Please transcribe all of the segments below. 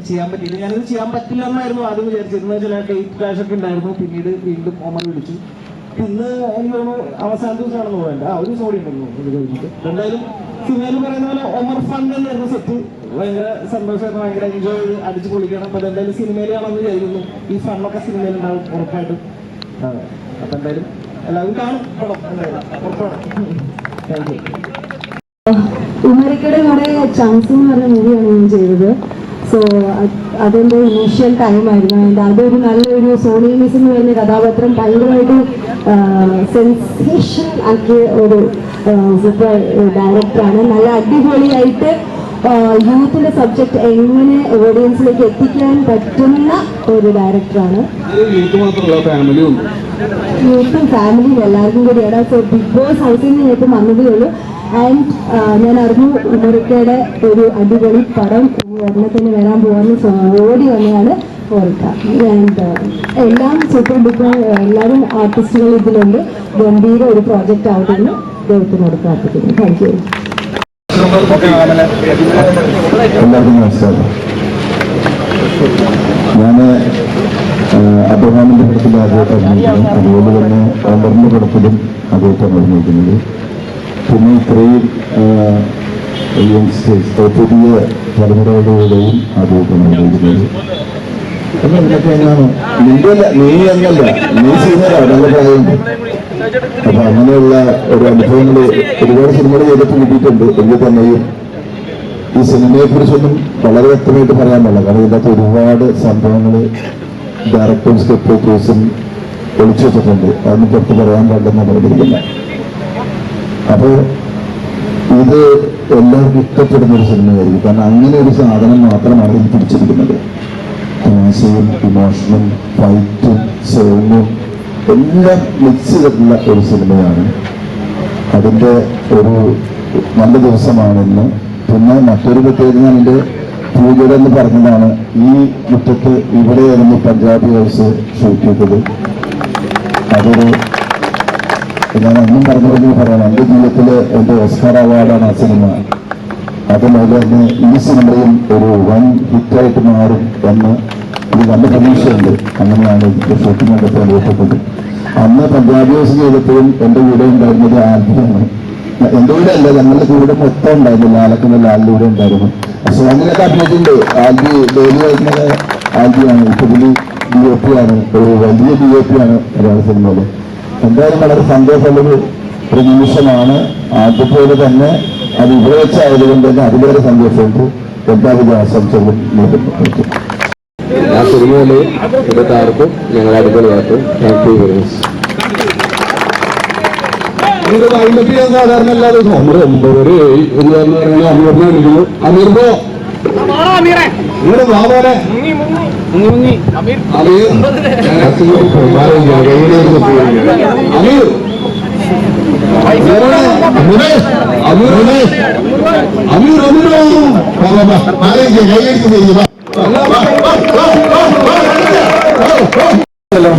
ചെയ്യാൻ പറ്റിയില്ല. ഞാനിത് ചെയ്യാൻ പറ്റില്ല എന്നായിരുന്നു ആദ്യം വിചാരിച്ചിരുന്നത്. ചില ഡേറ്റ് ക്ലാഷ് ഒക്കെ ഉണ്ടായിരുന്നു. പിന്നീട് വീണ്ടും ഒമർ വിളിച്ചു. ഇന്ന് എനിക്ക് തോന്നുന്നു അവസാന ദിവസമാണെന്ന് പോകണ്ട ഒരു സോറി ഉണ്ടെന്ന് ഇത് കഴിഞ്ഞിട്ട്. എന്തായാലും സിനിമയിൽ പറയുന്ന പോലെ ഒമർ ഫൺ തന്നെയായിരുന്നു സെറ്റ്. ഭയങ്കര സന്തോഷമായിരുന്നു, ഭയങ്കര എൻജോയ് ചെയ്ത് അടിച്ചു പൊളിക്കണം. അപ്പൊ എന്തായാലും സിനിമയിലാണെന്ന് വിചാരിക്കുന്നു. ഈ ഫണ്ണൊക്കെ സിനിമയിലുണ്ടാവും ഉറപ്പായിട്ടും. അതെ, അപ്പൊ എന്തായാലും എല്ലാവരും കാണും പടം, എന്തായാലും ഉറപ്പാണ്. Thank you. ഉമ്മറിക്കയുടെ കൂടെ ചാൻസ് എന്ന് പറഞ്ഞ മൂവിയാണ് ഞാൻ ചെയ്തത്. സോ അതിൻ്റെ ഇനീഷ്യൽ ടൈമായിരുന്നു. ആൻഡ് അതൊരു നല്ലൊരു സോണി മിസ് എന്ന് പറയുന്ന കഥാപാത്രം ഭയങ്കരമായിട്ട് സെൻസേഷൻ ആക്കിയ ഒരു സൂപ്പർ ഡയറക്ടറാണ്. നല്ല അടിപൊളിയായിട്ട് യൂത്തിന്റെ സബ്ജക്ട് എങ്ങനെ ഓഡിയൻസിലേക്ക് എത്തിക്കാൻ പറ്റുന്ന ഒരു ഡയറക്ടറാണ്. യൂത്തും ഫാമിലിയും എല്ലാവർക്കും കൂടിയാണ്. സോ ബിഗ് ബോസ് ഹൗസിൽ നിന്ന് ഇപ്പം വന്നതേ ഉള്ളൂ. ആൻഡ് ഞാൻ അറിഞ്ഞു ഉമ്മറിക്കയുടെ ഒരു അടിപൊളി പടം ഒരെണ്ണത്തിന് വരാൻ പോകുന്ന. സോ ഓടി വന്നതാണ് ഓർക്ക. ആൻഡ് എല്ലാം സൂപ്പർ ഡൂപ്പർ, എല്ലാവരും ആർട്ടിസ്റ്റുകൾ ഇതിലുണ്ട്. ഗംഭീര ഒരു പ്രോജക്റ്റ് ആവട്ടെ എന്ന് ദൈവത്തിനോട് പ്രാർത്ഥിക്കുന്നു. Thank you. എല്ലാവർക്കും നമസ്കാരം. ഞാൻ അബ്രഹാമിന്റെ പടത്തിൽ ആദ്യമായിട്ട് അഭിനയിക്കുന്നു. അതുപോലെ തന്നെ ഒമറിന്റെ പടത്തിലും ആദ്യമായിട്ടാണ് അഭിനയിക്കുന്നത്. പിന്നെ ഇത്രയും പുതിയ തലമുറകളുടെയും ആദ്യമായിട്ടാണ് അഭിനയിക്കുന്നത്. അപ്പം നിനക്ക് എങ്ങനെയാണ് നീ എന്നല്ല, നീ സീനിയറാ, നല്ല പ്രായമുണ്ട്. അപ്പൊ അങ്ങനെയുള്ള ഒരു അനുഭവങ്ങൾ ഒരുപാട് സിനിമകൾ ചെയ്തിട്ട് കിട്ടിയിട്ടുണ്ട്. എങ്കിൽ തന്നെയും ഈ സിനിമയെ കുറിച്ചൊന്നും വളരെ വ്യക്തമായിട്ട് പറയാൻ പാടില്ല. കാരണം ഇതിനകത്ത് ഒരുപാട് സംഭവങ്ങൾ ഡയറക്ടറും സ്ക്രിപ്റ്റ് റൈറ്റേഴ്സും ഒളിച്ചു വെച്ചിട്ടുണ്ട്. അതൊന്നും പുറത്ത് പറയാൻ പാടില്ലെന്ന് പറഞ്ഞിരിക്കില്ല. അപ്പോൾ ഇത് എല്ലാവർക്കും ഇഷ്ടപ്പെടുന്ന ഒരു സിനിമയായിരിക്കും. കാരണം അങ്ങനെ ഒരു സാധനം മാത്രമാണ് ഇത് പിടിച്ചിരിക്കുന്നത്. തമാശയും ഇമോഷനും ഫൈറ്റും സോങ്ങും എല്ലാം മിക്സ് ചെയ്തിട്ടുള്ള ഒരു സിനിമയാണ്. അതിൻ്റെ ഒരു നല്ല ദിവസമാണെന്ന്. പിന്നെ മറ്റൊരു പ്രത്യേകത ഞാൻ എൻ്റെ പൂജയുടെ എന്ന് പറഞ്ഞതാണ്. ഈ മുറ്റത്ത് ഇവിടെയായിരുന്നു പഞ്ചാബി ഹൗസ് ഷൂട്ട് ചെയ്തത്. അതൊരു ഞാൻ അന്നും പറഞ്ഞതെന്ന് പറയണം, എൻ്റെ ജീവിതത്തിലെ എൻ്റെ ഓസ്കാർ അവാർഡാണ് ആ സിനിമ. അതുപോലെ തന്നെ ഈ സിനിമയും ഒരു വൻ ഹിറ്റായിട്ട് മാറും എന്ന് ഒരു നല്ല പ്രതീക്ഷയുണ്ട്. അങ്ങനെയാണ് ഇതിൻ്റെ ഷൂട്ടിംഗ് ഒക്കെ അനുഭവപ്പെട്ടത്. അന്ന് പഞ്ചാബി ഹൗസ് ചെയ്തപ്പോഴും എൻ്റെ കൂടെ ഉണ്ടായിരുന്നത് ആൽബിയാണ്. എൻ്റെ കൂടെ അല്ല, ഞങ്ങളുടെ കൂടെ മൊത്തം ഉണ്ടായിരുന്നു. ലാലക്കുന്ന ലാലിൻ്റെ കൂടെ ഉണ്ടായിരുന്നു. സോങ്ങിലൊക്കെ അഭിനയിച്ചിട്ടുണ്ട്. ആൽബി ഡെയിലി വായിക്കുന്നത് ആൽബിയാണ്. ഇപ്പൊ പുള്ളി DOP ആണ്, ഒരു വലിയ DOP ആണ് മലയാള സിനിമയിൽ. എന്തായാലും വളരെ സന്തോഷമുള്ളൊരു ഒരു നിമിഷമാണ്. അതുപോലെ തന്നെ അത് ഇവിടെ വെച്ചായതുകൊണ്ട് തന്നെ അതിലേറെ സന്തോഷമുണ്ട്. എല്ലാവിധ ആശംസകളും നേടുന്നു. ആ സിനിമയില് ഇടത്താർക്കും ഞങ്ങൾ അടിപൊളിയാക്കും. Thank you very much. സാധാരണ എല്ലാ ദിവസവും അമീർബോ നിങ്ങളുടെ ബാബോനെ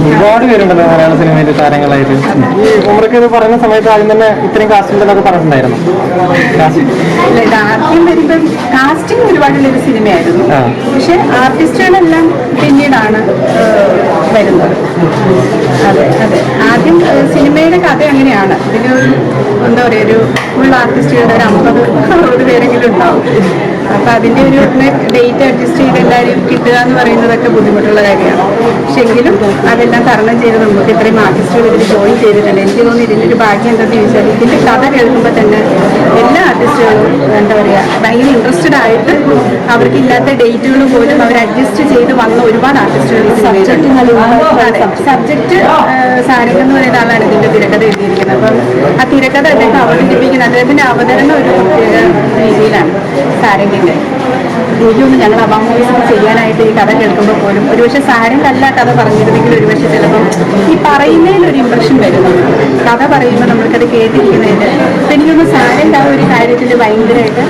ഒരുപാട് പേരുണ്ടല്ലോ മലയാള സിനിമയിലെ താരങ്ങളായിട്ട്. ഈ ഉമർക്ക് ഇത് പറയുന്ന സമയത്ത് ആദ്യം തന്നെ ഇത്രയും കാസ്റ്റിംഗ് എന്നൊക്കെ പറഞ്ഞിട്ടുണ്ടായിരുന്നു. ആദ്യം വരുമ്പം കാസ്റ്റിംഗ് ഒരുപാടുള്ളൊരു സിനിമയായിരുന്നു. പക്ഷെ ആർട്ടിസ്റ്റുകളെല്ലാം പിന്നീടാണ് വരുന്നത്. അതെ അതെ, ആദ്യം സിനിമയുടെ കഥ അങ്ങനെയാണ്. ഇതിലൊരു എന്താ പറയുക, ഒരു ഫുൾ ആർട്ടിസ്റ്റുകളുടെ ഒരു 50-60 പേരെങ്കിലും ഉണ്ടാവും. അപ്പൊ അതിന്റെ ഒരു ഡേറ്റ് അഡ്ജസ്റ്റ് ചെയ്ത് എല്ലാവരും കിട്ടുക എന്ന് പറയുന്നതൊക്കെ ബുദ്ധിമുട്ടുള്ള കാര്യമാണ്. പക്ഷെ എങ്കിലും അതെല്ലാം തരണം ചെയ്ത് നമുക്ക് ഇത്രയും ആർട്ടിസ്റ്റുകൾ ഇതിൽ ജോയിൻ ചെയ്തിട്ടുണ്ട്. എനിക്ക് തോന്നുന്നു ഇതിൻ്റെ ഒരു ഭാഗ്യം എന്താണെന്ന് ചോദിച്ചാൽ ഇതിന്റെ കഥ കേൾക്കുമ്പോൾ തന്നെ എല്ലാ ആർട്ടിസ്റ്റുകളും എന്താ പറയുക ഭയങ്കര ഇൻട്രസ്റ്റഡ് ആയിട്ട് അവർക്ക് ഇല്ലാത്ത ഡേറ്റുകൾ പോലും അവർ അഡ്ജസ്റ്റ് ചെയ്ത് വന്ന ഒരുപാട് ആർട്ടിസ്റ്റുകൾ സബ്ജക്റ്റ് സാരംഗ് എന്ന് പറയുന്ന ആളാണ് ഇതിന്റെ തിരക്കഥ എഴുതിയിരിക്കുന്നത്. അപ്പം ആ തിരക്കഥ അദ്ദേഹം അവതരിപ്പിക്കുന്നത് അദ്ദേഹത്തിന്റെ അവതരണം ഒരു പ്രത്യേക രീതിയിലാണ് സാരംഗിന്റെ. എനിക്കൊന്നും ഞങ്ങൾ അബാം മൂവീസ് ചെയ്യാനായിട്ട് ഈ കഥ കേൾക്കുമ്പോൾ പോലും ഒരുപക്ഷെ സാരംഗല്ല കഥ പറഞ്ഞിരുന്നെങ്കിൽ ഒരുപക്ഷെ ചിലപ്പം ഈ പറയുന്നതിൽ ഒരു ഇംപ്രഷൻ വരുന്നുണ്ട്. കഥ പറയുമ്പോൾ നമ്മൾക്കത് കേട്ടിരിക്കുന്നതിൽ അപ്പം എനിക്കൊന്ന് സാരംഗ് ആ ഒരു കാര്യത്തിൽ ഭയങ്കരമായിട്ട്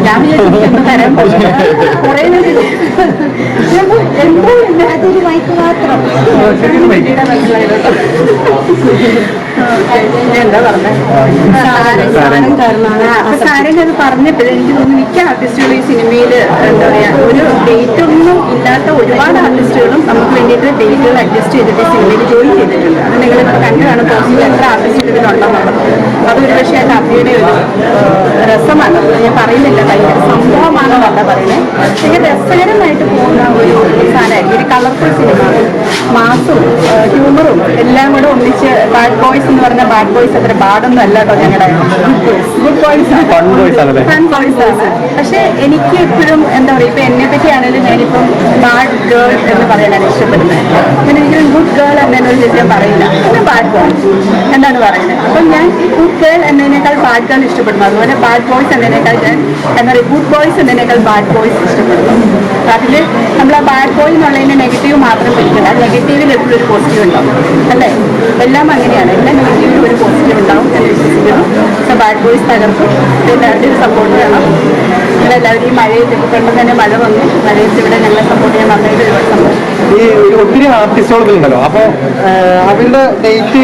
ഞാൻ വിചാരിച്ചു തരാൻ പറ്റില്ല. കുറേ അതൊരു മൈക്ക് മാത്രം എന്താ പറഞ്ഞത് സാരൻ അത് പറഞ്ഞപ്പോൾ എനിക്ക് തോന്നുന്നു മിക്ക ആർട്ടിസ്റ്റുകളും ഈ സിനിമയിൽ എന്താ പറയാ ഒരു ഡേറ്റ് ഒന്നും ഇല്ലാത്ത ഒരുപാട് ആർട്ടിസ്റ്റുകളും നമുക്ക് വേണ്ടിയിട്ട് ഡേറ്റുകൾ അഡ്ജസ്റ്റ് ചെയ്തിട്ട് സിനിമയിൽ ജോയിൻ ചെയ്തിട്ടുണ്ട്. അത് നിങ്ങളിപ്പോൾ കണ്ടാണ് പോസ്റ്റിൽ എത്ര ആർട്ടിസ്റ്റുകൾ ഇതിലുണ്ടെന്നുള്ളത്. അതൊരു പക്ഷേ ആ കഥയുടെ ഒരു രസമാണ്. ഞാൻ പറയുന്നില്ല ഭയങ്കര സംഭവമാണെന്നല്ല പറയുന്നത്. ഭയങ്കര രസകരമായിട്ട് പോകുന്ന ഒരു സാധനമായിരിക്കും. ഒരു കളർഫുൾ സിനിമ, മാസവും ഹ്യൂമറും എല്ലാം കൂടെ ഒന്നിച്ച്. ബാഡ് ബോയ്സ് എന്ന് പറഞ്ഞ ബാഡ് ബോയ്സ് അത്ര ബാഡൊന്നും അല്ല കേട്ടോ ഞങ്ങളുടെ ഗുഡ് ബോയ്സ് ഫൺ ബോയ്സ് ആണ്. പക്ഷെ എനിക്ക് എപ്പോഴും എന്താ പറയുക, ഇപ്പൊ എന്നെ പറ്റിയാണെങ്കിലും ഞാനിപ്പം ബാഡ് ഗേൾ എന്ന് പറയാനാണ് ഇഷ്ടപ്പെടുന്നത്. ഞാൻ ഒരിക്കലും ഗുഡ് ഗേൾ എന്നൊരു വിഷയം പറയില്ല. പിന്നെ ബാഡ് ബോയ് എന്താണ് പറയുന്നത്. അപ്പം ഞാൻ ഗുഡ് ഗേൾ എന്നതിനേക്കാൾ ബാഡ് ഗേൾ ഇഷ്ടപ്പെടുന്നു. അതുപോലെ ബാഡ് ബോയ്സ് എന്നതിനേക്കാൾ ഞാൻ എന്താ പറയുക ഗുഡ് ബോയ്സ് എന്നതിനേക്കാൾ ബാഡ് ബോയ്സ് ഇഷ്ടപ്പെടുന്നു. അതിൽ നമ്മൾ ആ ബാഡ് ബോയ് എന്നുള്ളതിന് നെഗറ്റീവ് മാത്രം പിടിക്കില്ല. നെഗറ്റീവിൽ എപ്പോഴും ഒരു പോസിറ്റീവ് ഉണ്ടാവും അല്ലേ? എല്ലാം അങ്ങനെയാണ്. എല്ലാ നെഗറ്റീവിലും ഒരു പോസിറ്റീവ് ഉണ്ടാവും എന്ന് വിശ്വസിക്കുന്നു. പക്ഷെ ബാഡ് ബോയ്സ് തകർക്കും. എല്ലാവരുടെയും ഒരു സപ്പോർട്ട് വേണം. എല്ലാവരും ഈ മഴയത്ത് ഇപ്പോൾ പെട്ടെന്ന് തന്നെ മഴ വന്നു. മഴയത്ത് ഇവിടെ ഞങ്ങളെ സപ്പോർട്ട് ചെയ്യാൻ വന്നതിൽ ഒരുപാട് സന്തോഷം. ഈ ഒത്തിരി ആർട്ടിസ്റ്റുകളുണ്ടല്ലോ, അപ്പോൾ അവരുടെ ഡേറ്റ്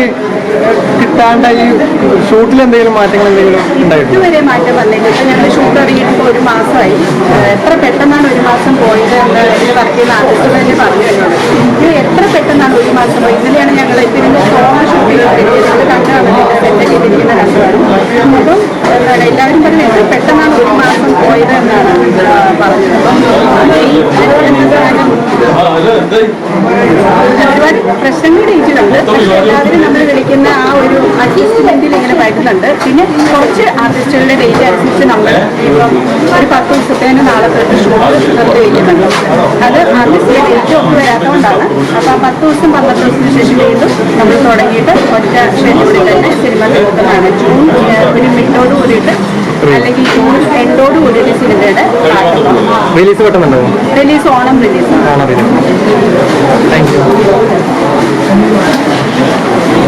കിട്ടാണ്ട ഈ ഷൂട്ടിൽ എന്തെങ്കിലും മാറ്റങ്ങൾ എന്തെങ്കിലും ഉണ്ടായിരുന്നു? ഇതുവരെ മാറ്റം വന്നിട്ട് ഇപ്പം ഞങ്ങൾ ഷൂട്ട് ഇറങ്ങിയിട്ട് ഒരു മാസമായി. എത്ര പെട്ടെന്നാണ് ഒരു മാസം പോയത് എന്ന് ഇതിൽ വർക്ക് ചെയ്യുന്ന ആർട്ടിസ്റ്റുകൾ തന്നെ പറഞ്ഞു എന്നോട്. ഇത് എത്ര പെട്ടെന്നാണ് ഒരു മാസം പോയി. ഇന്നലെയാണ് ഞങ്ങൾ ഇതിൻ്റെ ഷോണ് ഷൂട്ട് ചെയ്തിട്ട് കണ്ടാണ് സെറ്റ് ചെയ്തിരിക്കുന്ന കണ്ടുകാരും. അപ്പം എന്താണ് എല്ലാവരും പറഞ്ഞത് എത്ര പെട്ടെന്നാണ് ഒരു മാസം പോയത് എന്നാണ് പറഞ്ഞത്. ഒരുപാട് പ്രശ്നങ്ങൾ ജയിച്ചിട്ടുണ്ട്. പക്ഷേ എല്ലാവരും നമ്മൾ വിളിക്കുന്ന ആ ഒരു അഡ്ജസ്റ്റ്മെന്റിൽ ഇങ്ങനെ വരുന്നുണ്ട്. പിന്നെ കുറച്ച് ആർട്ടിസ്റ്റുകളുടെ ഡേറ്റ് അനുസരിച്ച് നമ്മൾ ഇപ്പം ഒരു 10 ദിവസത്തേന് നാളെ തൊട്ട് ഷൂട്ട് നിർത്തി വയ്ക്കുന്നുണ്ട്. അത് ആർട്ടിസ്റ്റിന്റെ ഡേറ്റ് ഒപ്പ് വരാത്തതുകൊണ്ടാണ്. അപ്പോൾ ആ 10 ദിവസം 12 ദിവസത്തിന് ശേഷം വീണ്ടും നമ്മൾ തുടങ്ങിയിട്ട് ഒറ്റ ഷെഡ്യൂളിൽ തന്നെ സിനിമ തീർക്കുന്നതാണ്. ജൂൺ ഒരു മിഡോട് കൂടിയിട്ട് അല്ലെങ്കിൽ ജൂൺ എൻഡോട് കൂടിയിട്ട് സിനിമയുടെ റിലീസ് പെട്ടെന്നുണ്ടോ? റിലീസ് ഓണം റിലീസാണ്.